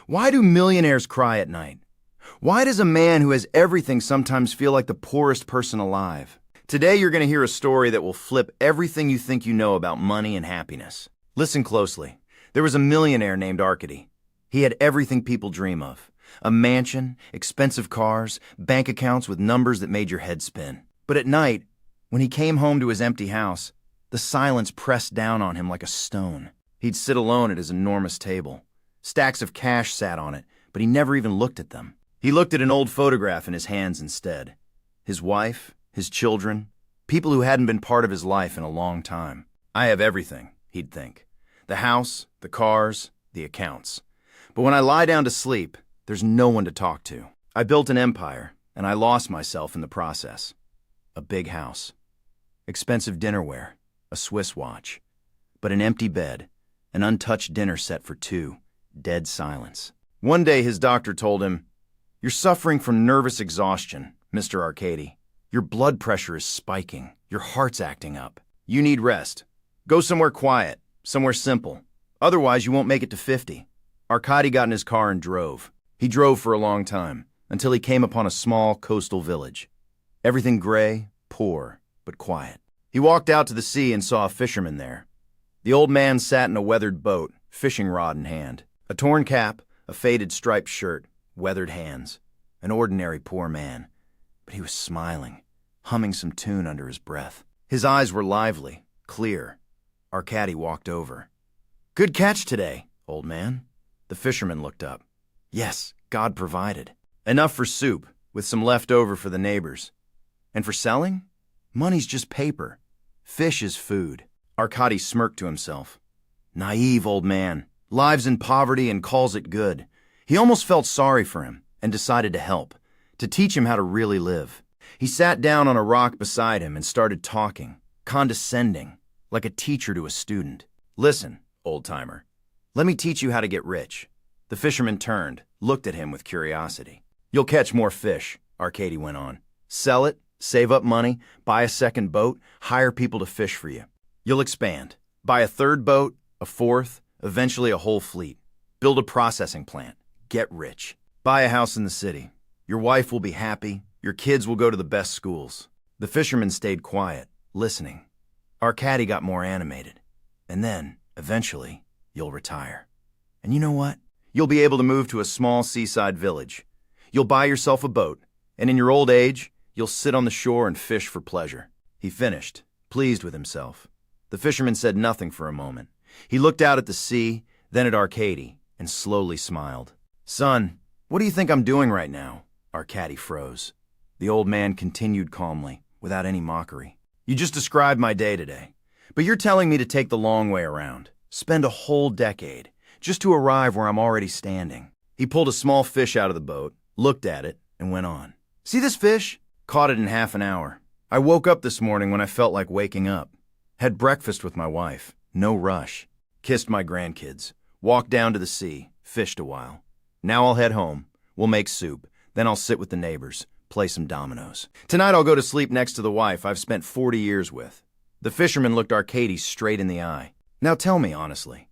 Why do millionaires cry at night? Why does a man who has everything sometimes feel like the poorest person alive? Today you're going to hear a story that will flip everything you think you know about money and happiness. Listen closely. There was a millionaire named Arkady. He had everything people dream of. A mansion, expensive cars, bank accounts with numbers that made your head spin. But at night, when he came home to his empty house, the silence pressed down on him like a stone. He'd sit alone at his enormous table. Stacks of cash sat on it, but he never even looked at them. He looked at an old photograph in his hands instead. His wife, his children, people who hadn't been part of his life in a long time. I have everything, he'd think. The house, the cars, the accounts. But when I lie down to sleep, there's no one to talk to. I built an empire, and I lost myself in the process. A big house, expensive dinnerware, a Swiss watch, but an empty bed, an untouched dinner set for two, dead silence. One day his doctor told him, "You're suffering from nervous exhaustion, Mr. Arkady. Your blood pressure is spiking. Your heart's acting up. You need rest. Go somewhere quiet, somewhere simple. Otherwise, you won't make it to 50. Arkady got in his car and drove. He drove for a long time, until he came upon a small coastal village. Everything gray, poor, but quiet. He walked out to the sea and saw a fisherman there. The old man sat in a weathered boat, fishing rod in hand. A torn cap, a faded striped shirt, weathered hands. An ordinary poor man. But he was smiling, humming some tune under his breath. His eyes were lively, clear. Arkady walked over. "Good catch today, old man." The fisherman looked up. Yes, God provided. Enough for soup, with some left over for the neighbors. And for selling? Money's just paper. Fish is food. Arkady smirked to himself. Naive old man, lives in poverty and calls it good. He almost felt sorry for him and decided to help, to teach him how to really live. He sat down on a rock beside him and started talking, condescending, like a teacher to a student. "Listen, old-timer, let me teach you how to get rich." The fisherman turned, looked at him with curiosity. "You'll catch more fish," Arkady went on. "Sell it, save up money, buy a second boat, hire people to fish for you. You'll expand. Buy a third boat, a fourth, eventually a whole fleet. Build a processing plant. Get rich. Buy a house in the city. Your wife will be happy. Your kids will go to the best schools." The fisherman stayed quiet, listening. Arkady got more animated. "And then, eventually, you'll retire. And you know what? You'll be able to move to a small seaside village. You'll buy yourself a boat, and in your old age, you'll sit on the shore and fish for pleasure." He finished, pleased with himself. The fisherman said nothing for a moment. He looked out at the sea, then at Arkady, and slowly smiled. "Son, what do you think I'm doing right now?" Arkady froze. The old man continued calmly, without any mockery. "You just described my day today. But you're telling me to take the long way around, spend a whole decade, just to arrive where I'm already standing." He pulled a small fish out of the boat, looked at it, and went on. "See this fish? Caught it in half an hour. I woke up this morning when I felt like waking up. Had breakfast with my wife, no rush. Kissed my grandkids, walked down to the sea, fished a while. Now I'll head home, we'll make soup, then I'll sit with the neighbors, play some dominoes. Tonight I'll go to sleep next to the wife I've spent 40 years with." The fisherman looked Arkady straight in the eye. "Now tell me honestly,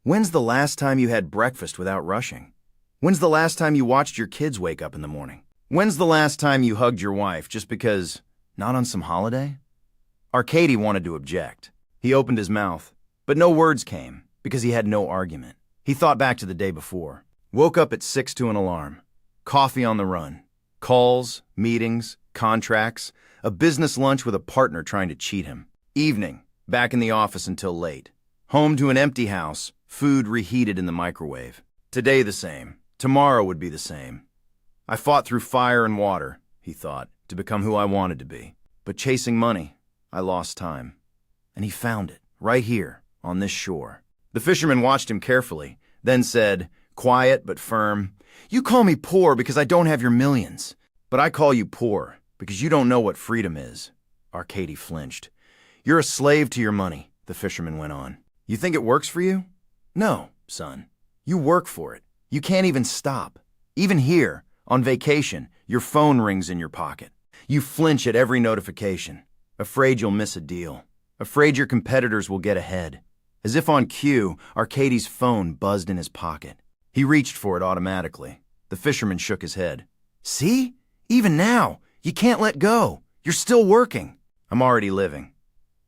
when's the last time you had breakfast without rushing? When's the last time you watched your kids wake up in the morning? When's the last time you hugged your wife just because, not on some holiday?" Arkady wanted to object. He opened his mouth, but no words came because he had no argument. He thought back to the day before. Woke up at 6 to an alarm. Coffee on the run. Calls, meetings, contracts, a business lunch with a partner trying to cheat him. Evening, back in the office until late. Home to an empty house, food reheated in the microwave. Today the same. Tomorrow would be the same. "I fought through fire and water," he thought, "to become who I wanted to be. But chasing money, I lost time." And he found it, right here, on this shore. The fisherman watched him carefully, then said, quiet but firm, "You call me poor because I don't have your millions. But I call you poor because you don't know what freedom is." Arkady flinched. "You're a slave to your money," the fisherman went on. "You think it works for you? No, son. You work for it. You can't even stop. Even here, on vacation, your phone rings in your pocket. You flinch at every notification, afraid you'll miss a deal, afraid your competitors will get ahead." As if on cue, Arkady's phone buzzed in his pocket. He reached for it automatically. The fisherman shook his head. See? Even now, you can't let go. You're still working. I'm already living.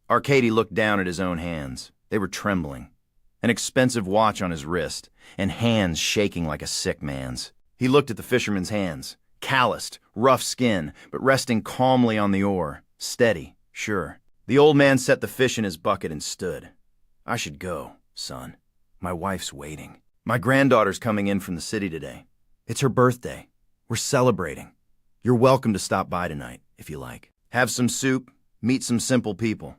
Arkady looked down at his own hands. They were trembling. An expensive watch on his wrist, and hands shaking like a sick man's. He looked at the fisherman's hands. Calloused, rough skin, but resting calmly on the oar. Steady, sure. The old man set the fish in his bucket and stood. I should go, son. My wife's waiting. My granddaughter's coming in from the city today. It's her birthday. We're celebrating. You're welcome to stop by tonight, if you like. Have some soup, meet some simple people.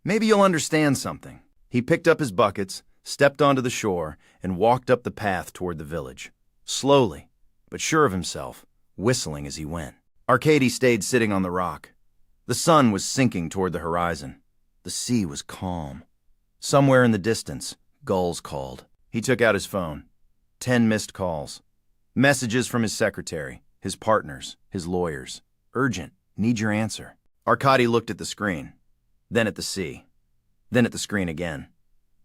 Maybe you'll understand something. He picked up his buckets, stepped onto the shore, and walked up the path toward the village. Slowly, but sure of himself, whistling as he went. Arkady stayed sitting on the rock. The sun was sinking toward the horizon. The sea was calm. Somewhere in the distance, gulls called. He took out his phone. 10 missed calls. Messages from his secretary, his partners, his lawyers. Urgent. Need your answer. Arkady looked at the screen, then at the sea, then at the screen again.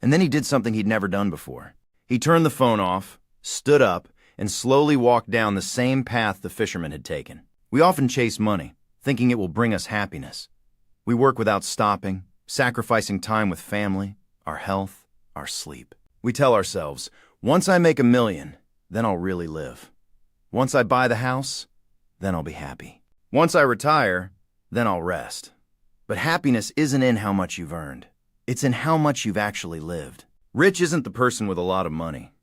And then he did something he'd never done before. He turned the phone off, stood up, and slowly walked down the same path the fisherman had taken. We often chase money, thinking it will bring us happiness. We work without stopping, sacrificing time with family, our health, our sleep. We tell ourselves, once I make $1 million, then I'll really live. Once I buy the house, then I'll be happy. Once I retire, then I'll rest. But happiness isn't in how much you've earned. It's in how much you've actually lived. Rich isn't the person with a lot of money.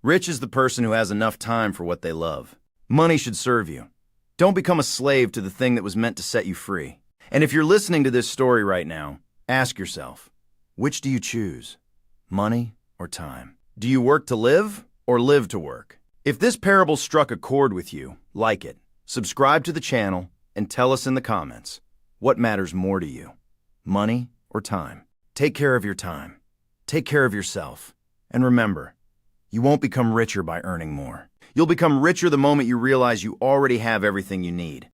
Rich is the person who has enough time for what they love. Money should serve you. Don't become a slave to the thing that was meant to set you free. And if you're listening to this story right now, ask yourself, which do you choose? Money or time? Do you work to live or live to work? If this parable struck a chord with you, like it, subscribe to the channel, and tell us in the comments, what matters more to you, money or time? Take care of your time. Take care of yourself. And remember, you won't become richer by earning more. You'll become richer the moment you realize you already have everything you need.